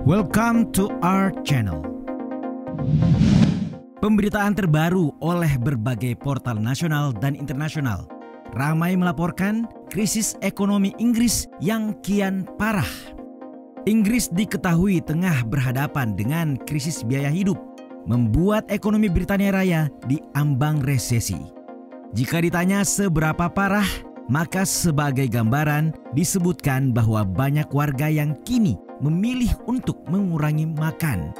Welcome to our channel. Pemberitaan terbaru oleh berbagai portal nasional dan internasional ramai melaporkan krisis ekonomi Inggris yang kian parah. Inggris diketahui tengah berhadapan dengan krisis biaya hidup, membuat ekonomi Britania Raya diambang resesi. Jika ditanya seberapa parah, maka sebagai gambaran disebutkan bahwa banyak warga yang kini memilih untuk mengurangi makan.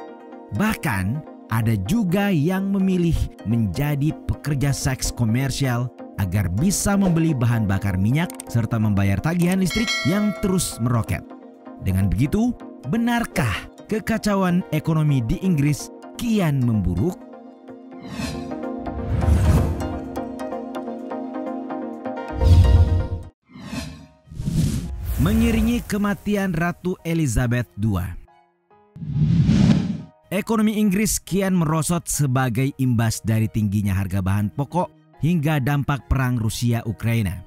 Bahkan ada juga yang memilih menjadi pekerja seks komersial agar bisa membeli bahan bakar minyak serta membayar tagihan listrik yang terus meroket. Dengan begitu, benarkah kekacauan ekonomi di Inggris kian memburuk? Mengiringi kematian Ratu Elizabeth II, ekonomi Inggris kian merosot sebagai imbas dari tingginya harga bahan pokok hingga dampak perang Rusia-Ukraina.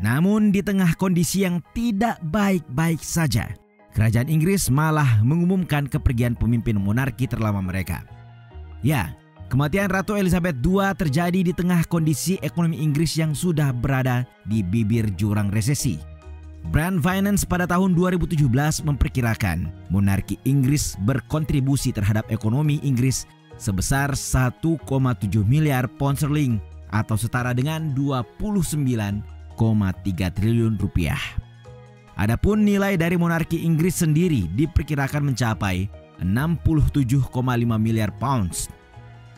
Namun di tengah kondisi yang tidak baik-baik saja, kerajaan Inggris malah mengumumkan kepergian pemimpin monarki terlama mereka. Ya, kematian Ratu Elizabeth II terjadi di tengah kondisi ekonomi Inggris yang sudah berada di bibir jurang resesi. Brand Finance pada tahun 2017 memperkirakan monarki Inggris berkontribusi terhadap ekonomi Inggris sebesar 1,7 miliar pound sterling atau setara dengan 29,3 triliun rupiah. Adapun nilai dari monarki Inggris sendiri diperkirakan mencapai 67,5 miliar pounds.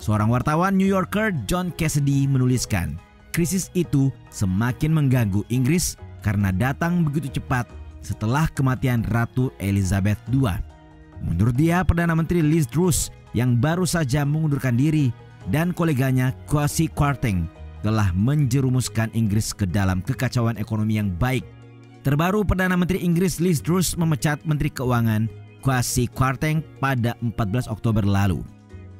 Seorang wartawan New Yorker John Cassidy menuliskan, krisis itu semakin mengganggu Inggris karena datang begitu cepat setelah kematian Ratu Elizabeth II. Menurut dia, Perdana Menteri Liz Truss yang baru saja mengundurkan diri dan koleganya Kwasi Kwarteng telah menjerumuskan Inggris ke dalam kekacauan ekonomi yang baik. Terbaru, Perdana Menteri Inggris Liz Truss memecat Menteri Keuangan Kwasi Kwarteng pada 14 Oktober lalu.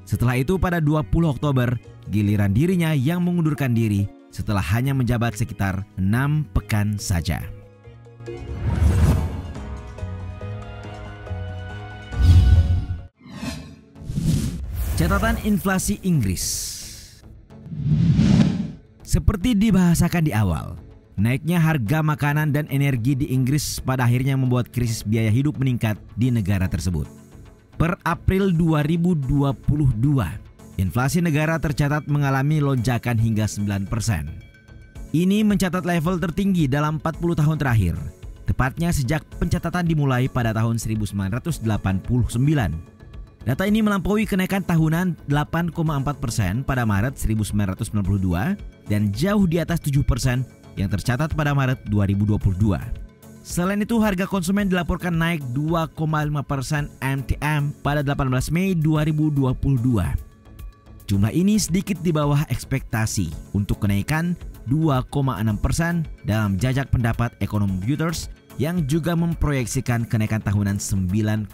Setelah itu pada 20 Oktober, giliran dirinya yang mengundurkan diri setelah hanya menjabat sekitar 6 pekan saja. Catatan inflasi Inggris. Seperti dibahasakan di awal, naiknya harga makanan dan energi di Inggris pada akhirnya membuat krisis biaya hidup meningkat di negara tersebut. Per April 2022, inflasi negara tercatat mengalami lonjakan hingga 9%. Ini mencatat level tertinggi dalam 40 tahun terakhir, tepatnya sejak pencatatan dimulai pada tahun 1989. Data ini melampaui kenaikan tahunan 8,4% pada Maret 1992 dan jauh di atas 7% yang tercatat pada Maret 2022. Selain itu, harga konsumen dilaporkan naik 2,5% MTM pada 18 Mei 2022. Jumlah ini sedikit di bawah ekspektasi untuk kenaikan 2,6% dalam jajak pendapat ekonom Reuters yang juga memproyeksikan kenaikan tahunan 9,1%.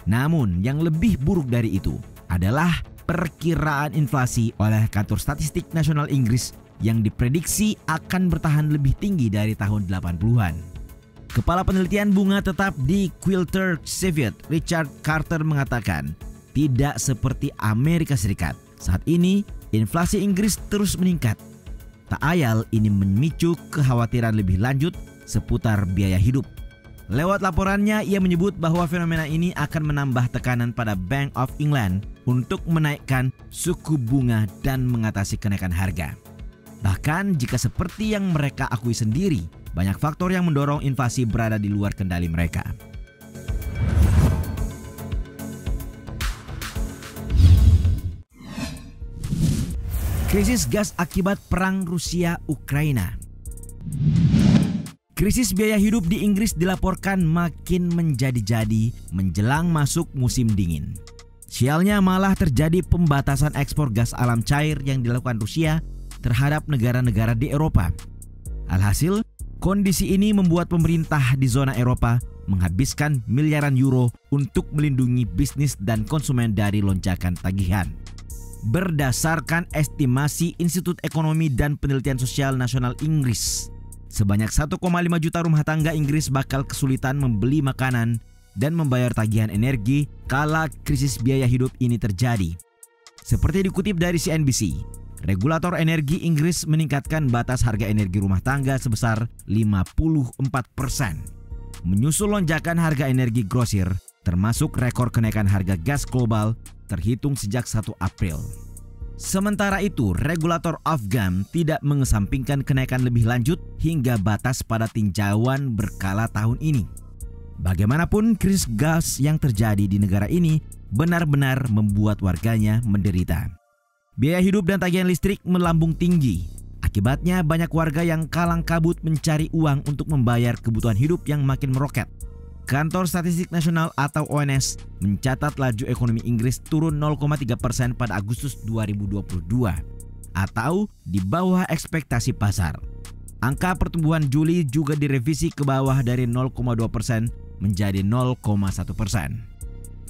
Namun yang lebih buruk dari itu adalah perkiraan inflasi oleh Kantor Statistik Nasional Inggris yang diprediksi akan bertahan lebih tinggi dari tahun 80-an. Kepala Penelitian Bunga Tetap di Quilter Cheviot, Richard Carter mengatakan, tidak seperti Amerika Serikat. Saat ini, inflasi Inggris terus meningkat. Tak ayal ini memicu kekhawatiran lebih lanjut seputar biaya hidup. Lewat laporannya, ia menyebut bahwa fenomena ini akan menambah tekanan pada Bank of England untuk menaikkan suku bunga dan mengatasi kenaikan harga. Bahkan jika seperti yang mereka akui sendiri, banyak faktor yang mendorong inflasi berada di luar kendali mereka. Krisis gas akibat perang Rusia-Ukraina. Krisis biaya hidup di Inggris dilaporkan makin menjadi-jadi menjelang masuk musim dingin. Sialnya malah terjadi pembatasan ekspor gas alam cair yang dilakukan Rusia terhadap negara-negara di Eropa. Alhasil, kondisi ini membuat pemerintah di zona Eropa menghabiskan miliaran euro untuk melindungi bisnis dan konsumen dari lonjakan tagihan. Berdasarkan estimasi Institut Ekonomi dan Penelitian Sosial Nasional Inggris, sebanyak 1,5 juta rumah tangga Inggris bakal kesulitan membeli makanan dan membayar tagihan energi kala krisis biaya hidup ini terjadi. Seperti dikutip dari CNBC, regulator energi Inggris meningkatkan batas harga energi rumah tangga sebesar 54%. Menyusul lonjakan harga energi grosir, termasuk rekor kenaikan harga gas global terhitung sejak 1 April. Sementara itu, regulator Ofgem tidak mengesampingkan kenaikan lebih lanjut hingga batas pada tinjauan berkala tahun ini. Bagaimanapun, krisis gas yang terjadi di negara ini benar-benar membuat warganya menderita. Biaya hidup dan tagihan listrik melambung tinggi. Akibatnya banyak warga yang kalang kabut mencari uang untuk membayar kebutuhan hidup yang makin meroket. Kantor Statistik Nasional atau ONS mencatat laju ekonomi Inggris turun 0,3% pada Agustus 2022 atau di bawah ekspektasi pasar. Angka pertumbuhan Juli juga direvisi ke bawah dari 0,2% menjadi 0,1%.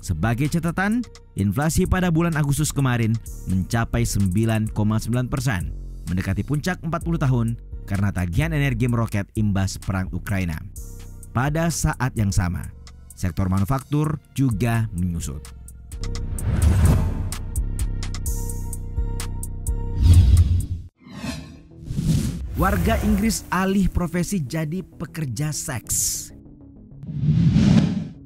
Sebagai catatan, inflasi pada bulan Agustus kemarin mencapai 9,9%, mendekati puncak 40 tahun karena tagihan energi meroket imbas perang Ukraina. Pada saat yang sama, sektor manufaktur juga menyusut. Warga Inggris alih profesi jadi pekerja seks.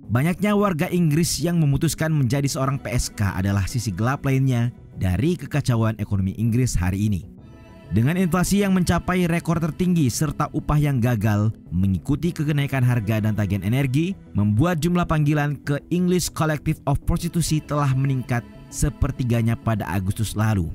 Banyaknya warga Inggris yang memutuskan menjadi seorang PSK adalah sisi gelap lainnya dari kekacauan ekonomi Inggris hari ini. Dengan inflasi yang mencapai rekor tertinggi serta upah yang gagal mengikuti kenaikan harga dan tagihan energi, membuat jumlah panggilan ke English Collective of Prostitution telah meningkat sepertiganya pada Agustus lalu.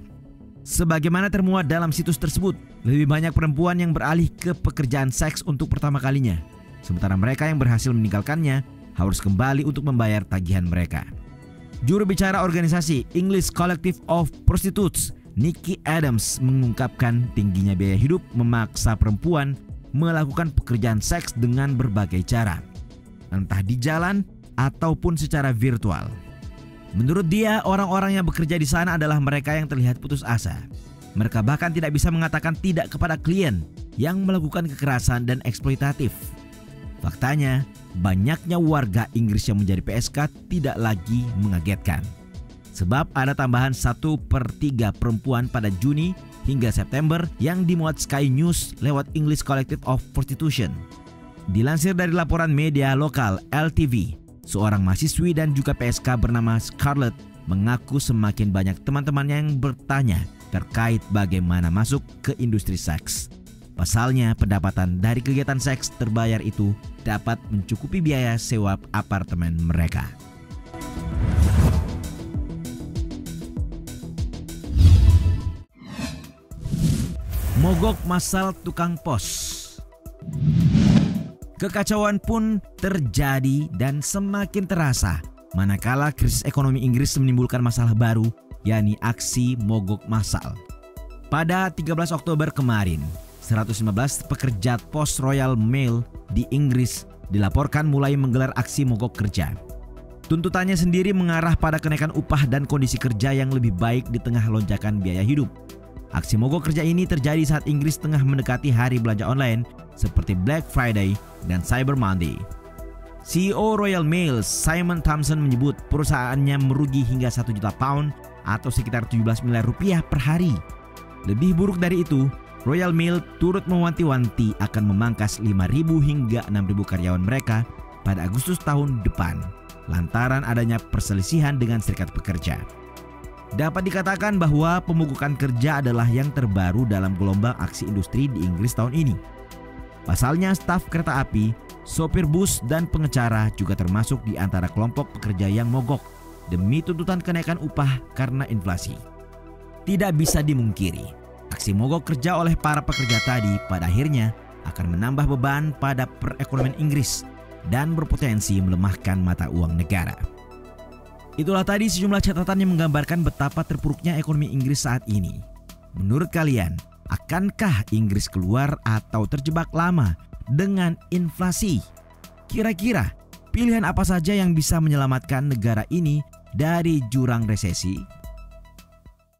Sebagaimana termuat dalam situs tersebut, lebih banyak perempuan yang beralih ke pekerjaan seks untuk pertama kalinya, sementara mereka yang berhasil meninggalkannya harus kembali untuk membayar tagihan mereka. Juru bicara organisasi English Collective of Prostitutes, Nikki Adams, mengungkapkan tingginya biaya hidup memaksa perempuan melakukan pekerjaan seks dengan berbagai cara, entah di jalan ataupun secara virtual. Menurut dia, orang-orang yang bekerja di sana adalah mereka yang terlihat putus asa. Mereka bahkan tidak bisa mengatakan tidak kepada klien yang melakukan kekerasan dan eksploitatif. Faktanya, banyaknya warga Inggris yang menjadi PSK tidak lagi mengagetkan. Sebab ada tambahan 1/3 perempuan pada Juni hingga September yang dimuat Sky News lewat English Collective of Prostitution. Dilansir dari laporan media lokal LTV, seorang mahasiswi dan juga PSK bernama Scarlett mengaku semakin banyak teman-temannya yang bertanya terkait bagaimana masuk ke industri seks. Pasalnya, pendapatan dari kegiatan seks terbayar itu dapat mencukupi biaya sewa apartemen mereka. Mogok massal tukang pos. Kekacauan pun terjadi dan semakin terasa manakala krisis ekonomi Inggris menimbulkan masalah baru, yakni aksi mogok massal. Pada 13 Oktober kemarin, 115 pekerja pos Royal Mail di Inggris dilaporkan mulai menggelar aksi mogok kerja. Tuntutannya sendiri mengarah pada kenaikan upah dan kondisi kerja yang lebih baik di tengah lonjakan biaya hidup. Aksi mogok kerja ini terjadi saat Inggris tengah mendekati hari belanja online seperti Black Friday dan Cyber Monday. CEO Royal Mail Simon Thompson menyebut perusahaannya merugi hingga 1 juta pound atau sekitar 17 miliar rupiah per hari. Lebih buruk dari itu, Royal Mail turut mewanti-wanti akan memangkas 5.000 hingga 6.000 karyawan mereka pada Agustus tahun depan lantaran adanya perselisihan dengan serikat pekerja. Dapat dikatakan bahwa pemogokan kerja adalah yang terbaru dalam gelombang aksi industri di Inggris tahun ini. Pasalnya, staf kereta api, sopir bus, dan pengecara juga termasuk di antara kelompok pekerja yang mogok demi tuntutan kenaikan upah karena inflasi. Tidak bisa dimungkiri, aksi mogok kerja oleh para pekerja tadi pada akhirnya akan menambah beban pada perekonomian Inggris dan berpotensi melemahkan mata uang negara. Itulah tadi sejumlah catatan yang menggambarkan betapa terpuruknya ekonomi Inggris saat ini. Menurut kalian, akankah Inggris keluar atau terjebak lama dengan inflasi? Kira-kira pilihan apa saja yang bisa menyelamatkan negara ini dari jurang resesi?